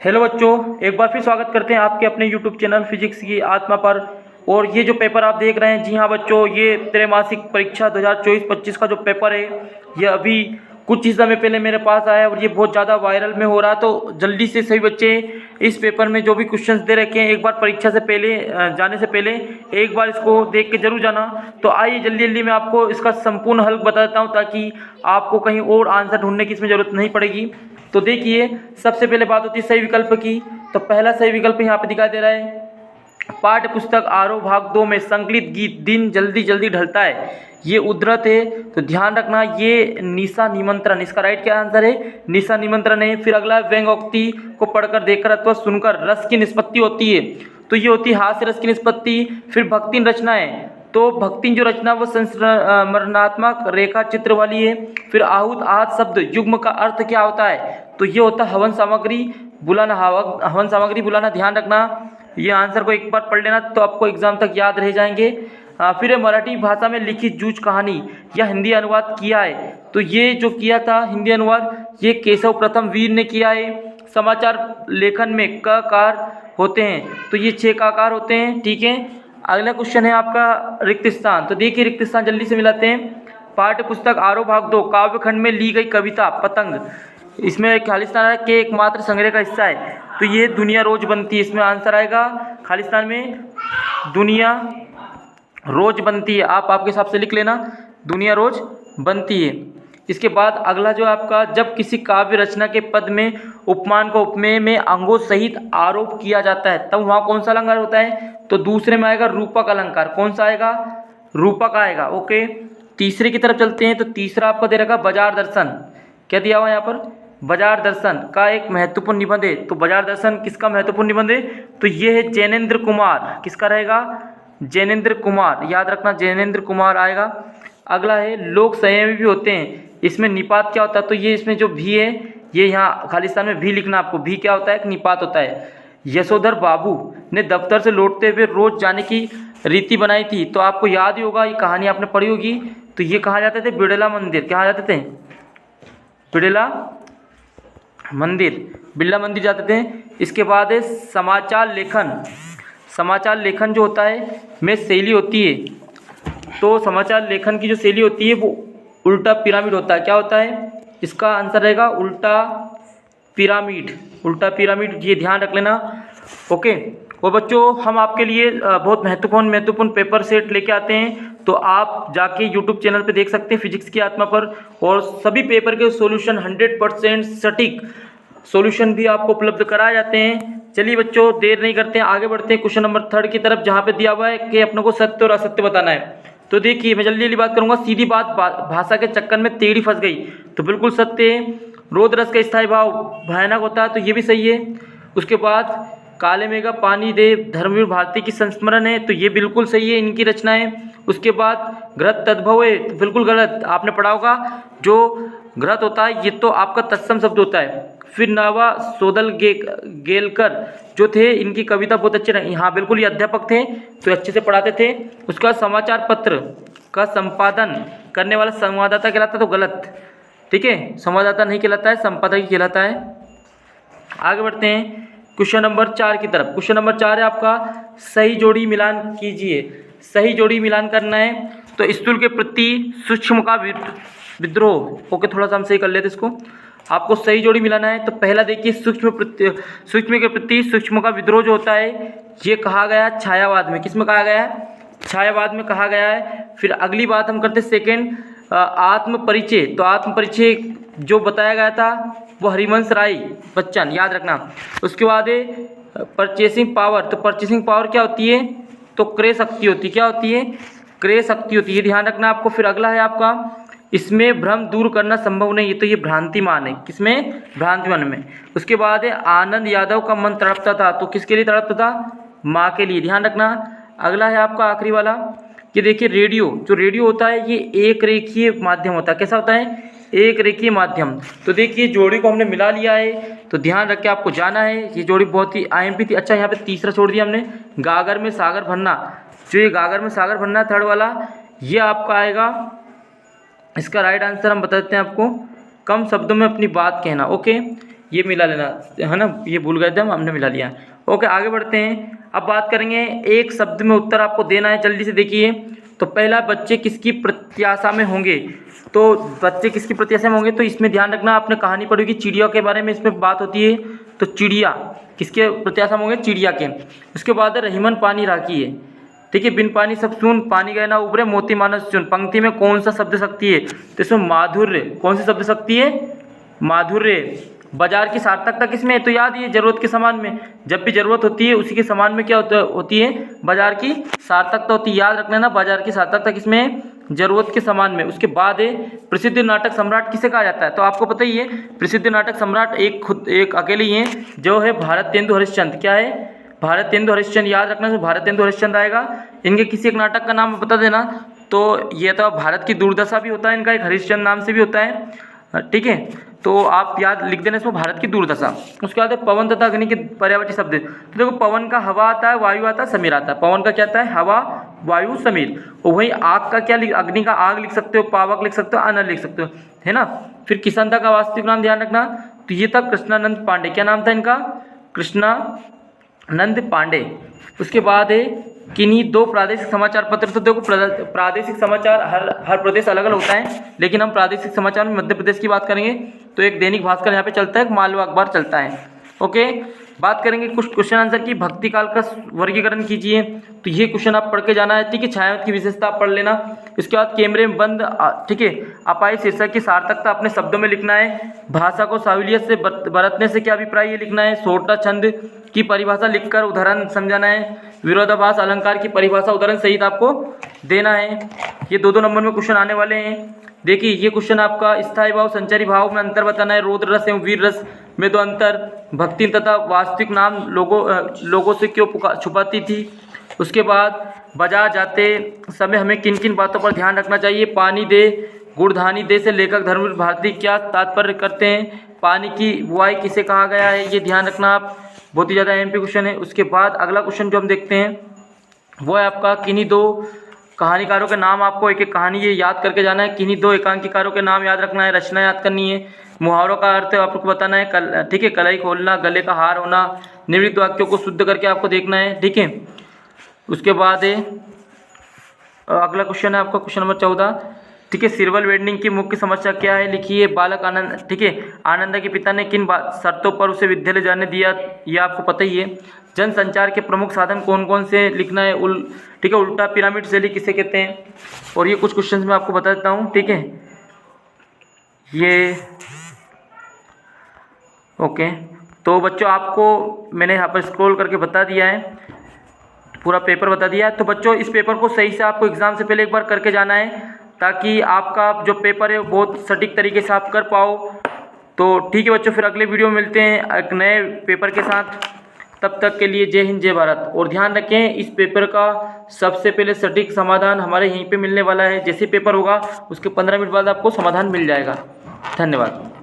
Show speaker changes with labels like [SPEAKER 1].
[SPEAKER 1] Hello बच्चों, एक बार फिर स्वागत करते हैं आपके अपने यूट्यूब चैनल फिजिक्स की आत्मा पर। और ये जो पेपर आप देख रहे हैं, जी हाँ बच्चों, ये त्रैमासिक परीक्षा 2024-25 का जो पेपर है, ये अभी कुछ ही समय पहले मेरे पास आया है और ये बहुत ज़्यादा वायरल में हो रहा है। तो जल्दी से सभी बच्चे इस पेपर में जो भी क्वेश्चंस दे रखे हैं, एक बार परीक्षा से पहले जाने से पहले एक बार इसको देख के जरूर जाना। तो आइए जल्दी जल्दी मैं आपको इसका संपूर्ण हल बता देता हूँ, ताकि आपको कहीं और आंसर ढूंढने की इसमें ज़रूरत नहीं पड़ेगी। तो देखिए, सबसे पहले बात होती है सही विकल्प की। तो पहला सही विकल्प यहाँ पे दिखाई दे रहा है, पाठ्य पुस्तक आरोह भाग 2 में संकलित गीत दिन जल्दी जल्दी ढलता है, ये उद्धृत है। तो ध्यान रखना, ये निशा निमंत्रण, इसका राइट क्या आंसर है, निशा निमंत्रण है। फिर अगला, व्यंग्योक्ति को पढ़कर, देखकर अथवा सुनकर रस की निष्पत्ति होती है, तो ये होती है हास्य रस की निष्पत्ति। फिर भक्तिन रचनाएं, तो भक्तिन जो रचना वो संस्मरणात्मक रेखा चित्र वाली है। फिर आहूत आहत शब्द युग्म का अर्थ क्या होता है, तो ये होता है हवन सामग्री बुलाना, हवन सामग्री बुलाना। ध्यान रखना, ये आंसर को एक बार पढ़ लेना तो आपको एग्जाम तक याद रह जाएंगे। फिर मराठी भाषा में लिखित जूझ कहानी या हिंदी अनुवाद किया है, तो ये जो किया था हिंदी अनुवाद, ये केशव प्रथम वीर ने किया है। समाचार लेखन में क कार होते हैं, तो ये 6 काकार होते हैं। ठीक है, अगला क्वेश्चन है आपका रिक्त स्थान। तो देखिए, रिक्त स्थान जल्दी से मिलाते हैं। पाठ्य पुस्तक आरोह भाग 2 काव्यखंड में ली गई कविता पतंग, इसमें खालिस्तान के एकमात्र संग्रह का हिस्सा है, तो ये दुनिया रोज बनती है, इसमें आंसर आएगा खालिस्तान में दुनिया रोज बनती है। आप आपके हिसाब से लिख लेना, दुनिया रोज बनती है। इसके बाद अगला जो आपका, जब किसी काव्य रचना के पद में उपमान को उपमेय में अंगों सहित आरोप किया जाता है, तब वहाँ कौन सा अलंकार होता है, तो दूसरे में आएगा रूपक अलंकार। कौन सा आएगा, रूपक आएगा। ओके, तीसरे की तरफ चलते हैं। तो तीसरा आपका दे रखा बाजार दर्शन, क्या दिया हुआ है यहाँ पर, बाजार दर्शन का एक महत्वपूर्ण निबंध है। तो बाजार दर्शन किसका महत्वपूर्ण निबंध है, तो ये है जैनेन्द्र कुमार, किसका रहेगा, जैनेन्द्र कुमार, याद रखना जैनेन्द्र कुमार आएगा। अगला है लोक संयमी भी होते हैं, इसमें निपात क्या होता है, तो ये इसमें जो भी है, ये यहाँ खालिस्तान में भी लिखना आपको, भी क्या होता है, एक निपात होता है। यशोधर बाबू ने दफ्तर से लौटते हुए रोज जाने की रीति बनाई थी, तो आपको याद ही होगा, ये कहानी आपने पढ़ी होगी। तो ये कहाँ जाते थे, बिड़ला मंदिर, कहाँ जाते थे, बिड़ला मंदिर, बिड़ला मंदिर जाते थे। इसके बाद है समाचार लेखन। समाचार लेखन जो होता है में शैली होती है, तो समाचार लेखन की जो शैली होती है वो उल्टा पिरामिड होता है। क्या होता है, इसका आंसर रहेगा उल्टा पिरामिड, उल्टा पिरामिड, ये ध्यान रख लेना। ओके, और बच्चों हम आपके लिए बहुत महत्वपूर्ण पेपर सेट लेके आते हैं, तो आप जाके यूट्यूब चैनल पे देख सकते हैं फिजिक्स की आत्मा पर, और सभी पेपर के सॉल्यूशन 100% सटीक सॉल्यूशन भी आपको उपलब्ध कराए जाते हैं। चलिए बच्चों, देर नहीं करते हैं, आगे बढ़ते हैं क्वेश्चन नंबर 3 की तरफ, जहाँ पे दिया हुआ है कि अपने को सत्य और असत्य बताना है। तो देखिए, मैं जल्दी जल्दी बात करूंगा। सीधी बात, भाषा के चक्कर में टेढ़ी फंस गई, तो बिल्कुल सत्य है। रोद रस का स्थायी भाव भयानक होता है, तो ये भी सही है। उसके बाद काले मेघा पानी दे धर्मवीर भारती की संस्मरण है, तो ये बिल्कुल सही है, इनकी रचनाएं। उसके बाद घृत तद्भव है, तो बिल्कुल गलत, आपने पढ़ा होगा जो घृत होता है ये तो आपका तत्सम शब्द होता है। फिर नावा सोदल गेलकर जो थे, इनकी कविता बहुत अच्छी रही, हाँ बिल्कुल, ये अध्यापक थे तो अच्छे से पढ़ाते थे। उसका समाचार पत्र का संपादन करने वाला संवाददाता कहलाता है, तो गलत, ठीक है, संवाददाता नहीं कहलाता है, संपादक ही कहलाता है। आगे बढ़ते हैं क्वेश्चन नंबर 4 की तरफ। क्वेश्चन नंबर 4 है आपका, सही जोड़ी मिलान कीजिए। सही जोड़ी मिलान करना है, तो स्थूल के प्रति सूक्ष्म का विद्रोह। ओके, थोड़ा सा हम सही कर लेते इसको, आपको सही जोड़ी मिलाना है। तो पहला देखिए, सूक्ष्म के प्रति सूक्ष्म का विद्रोह जो होता है, ये कहा गया है छायावाद में। किसमें कहा गया है, छायावाद में कहा गया है। फिर अगली बात हम करते सेकेंड, आत्म परिचय। तो आत्म परिचय जो बताया गया था वो हरिवंश राय बच्चन, याद रखना। उसके बाद है परचेसिंग पावर। तो परचेसिंग पावर क्या होती है, तो क्रय शक्ति होती है। क्या होती है, क्रय शक्ति होती है, ये ध्यान रखना आपको। फिर अगला है आपका, इसमें भ्रम दूर करना संभव नहीं, ये तो ये भ्रांतिमान है। किसमें, भ्रांतिमान में। उसके बाद है आनंद यादव का मन तड़पता था, तो किसके लिए तड़पता था, माँ के लिए, ध्यान रखना। अगला है आपका आखिरी वाला, कि देखिए रेडियो, जो रेडियो होता है ये एक रेखीय माध्यम होता है। कैसा होता है, एक रेखीय माध्यम। तो देखिए जोड़ी को हमने मिला लिया है, तो ध्यान रख के आपको जाना है। ये जोड़ी बहुत ही आईएमपी थी। अच्छा, यहाँ पे तीसरा छोड़ दिया हमने, गागर में सागर भरना। जो ये गागर में सागर भरना थर्ड वाला, ये आपका आएगा, इसका राइट आंसर हम बता देते हैं आपको, कम शब्दों में अपनी बात कहना। ओके, ये मिला लेना, है ना, ये भूल गए थे हमने मिला लिया। ओके, आगे बढ़ते हैं। अब बात करेंगे एक शब्द में उत्तर आपको देना है, जल्दी से देखिए। तो पहला, बच्चे किसकी प्रत्याशा में होंगे। तो बच्चे किसकी प्रत्याशा में होंगे, तो इसमें ध्यान रखना, आपने कहानी पढ़ी होगी चिड़िया के बारे में, इसमें बात होती है। तो चिड़िया किसके प्रत्याशा में होंगे, चिड़िया के। उसके बाद रहीमन पानी राखी है, ठीक है। बिन पानी सब सुन, पानी गए ना उबरे, मोती मानस चुन। पंक्ति में कौन सा शब्द शक्ति है, तो इसमें माधुर्य। कौन सी शब्द शक्ति है, माधुर्य। बाजार की सार्थकता किसमें है, तो याद ये जरूरत के समान में, जब भी जरूरत होती है उसी के समान में क्या होती है, बाजार की सार्थकता होती है। याद रखना ना, बाजार की सार्थकता किसमें है, जरूरत के समान में। उसके बाद है प्रसिद्ध नाटक सम्राट किसे कहा जाता है, तो आपको पता ही है प्रसिद्ध नाटक सम्राट एक अकेले ही हैं, जो है भारतेंदु हरिश्चंद्र। क्या है, भारतेंदु हरिश्चंद्र। याद रखना, जो भारतेंदु हरिश्चंद्र आएगा। इनके किसी एक नाटक का नाम बता देना। तो ये तो भारत की दुर्दशा भी होता है इनका, एक हरिश्चंद्र नाम से भी होता है, ठीक है। तो आप याद लिख देना इसमें, भारत की दुर्दशा। उसके बाद है पवन तथा अग्नि के पर्यायवाची शब्द। तो देखो, पवन का हवा आता है, वायु आता है, समीर आता है। पवन का क्या आता है, हवा, वायु, समीर। और वही आग का क्या, अग्नि का आग लिख सकते हो, पावक लिख सकते हो, अनल लिख सकते हो, है ना। फिर किसनता का वास्तविक नाम ध्यान रखना, तो ये था कृष्णानंद पांडे। क्या नाम था इनका, कृष्णानंद पांडे। उसके बाद है किन्हीं दो प्रादेशिक समाचार पत्र। तो देखो, प्रादेशिक समाचार हर प्रदेश अलग अलग होता है, लेकिन हम प्रादेशिक समाचार में मध्य प्रदेश की बात करेंगे। तो एक दैनिक भास्कर यहाँ पे चलता है, एक मालवा अखबार चलता है। ओके, बात करेंगे कुछ क्वेश्चन आंसर की। भक्ति काल का वर्गीकरण कीजिए, तो ये क्वेश्चन आप पढ़ के जाना है, ठीक है। छायांकित की विशेषता आप पढ़ लेना। इसके बाद कैमरे में बंद, ठीक है। अपाई शीर्षक की सार्थकता अपने शब्दों में लिखना है। भाषा को साहुलियत से बरतने से क्या अभिप्राय ये लिखना है। सोटा छंद की परिभाषा लिखकर उदाहरण समझाना है। विरोधाभास अलंकार की परिभाषा उदाहरण सहित आपको देना है। ये दो नंबर में क्वेश्चन आने वाले हैं। देखिए, ये क्वेश्चन आपका स्थायी भाव संचारी भाव में अंतर बताना है। रौद्र रस एवं वीर रस में दो अंतर। भक्ति तथा वास्तविक नाम लोगों से क्यों छुपाती थी। उसके बाद बाजार जाते समय हमें किन किन बातों पर ध्यान रखना चाहिए। पानी दे गुड़धानी दे से लेखक धर्मवीर भारती क्या तात्पर्य करते हैं। पानी की बुआई किसे कहा गया है, ये ध्यान रखना आप, बहुत ही ज़्यादा एमपी क्वेश्चन है। उसके बाद अगला क्वेश्चन जो हम देखते हैं वो है आपका किन्हीं दो कहानीकारों के नाम। आपको एक एक कहानी ये याद करके जाना है। किन्हीं दो एकांकीकारों के नाम याद रखना है, रचना याद करनी है, मुहावरों का अर्थ आपको बताना है, ठीक है। कलाई खोलना, गले का हार होना, निवृत्त वाक्यों को शुद्ध करके आपको देखना है, ठीक है। उसके बाद है अगला क्वेश्चन है आपका क्वेश्चन नंबर 14, ठीक है। सिरवल वेंडिंग की मुख्य समस्या क्या है, लिखिए। बालक आनंद, ठीक है। आनंद के पिता ने किन शर्तों पर उसे विद्यालय जाने दिया, यह आपको पता ही है। जनसंचार के प्रमुख साधन कौन कौन से लिखना है। ठीक है। उल्टा पिरामिड शैली किसे कहते हैं। और ये कुछ क्वेश्चंस मैं आपको बता देता हूँ, ठीक है। ये ओके, तो बच्चों आपको मैंने यहाँ पर स्क्रॉल करके बता दिया है, पूरा पेपर बता दिया है। तो बच्चों इस पेपर को सही से आपको एग्ज़ाम से पहले एक बार करके जाना है, ताकि आपका जो पेपर है वो बहुत सटीक तरीके से आप कर पाओ। तो ठीक है बच्चों, फिर अगले वीडियो में मिलते हैं एक नए पेपर के साथ। तब तक के लिए जय हिंद जय भारत। और ध्यान रखें, इस पेपर का सबसे पहले सटीक समाधान हमारे यहीं पे मिलने वाला है। जैसे पेपर होगा उसके 15 मिनट बाद आपको समाधान मिल जाएगा। धन्यवाद।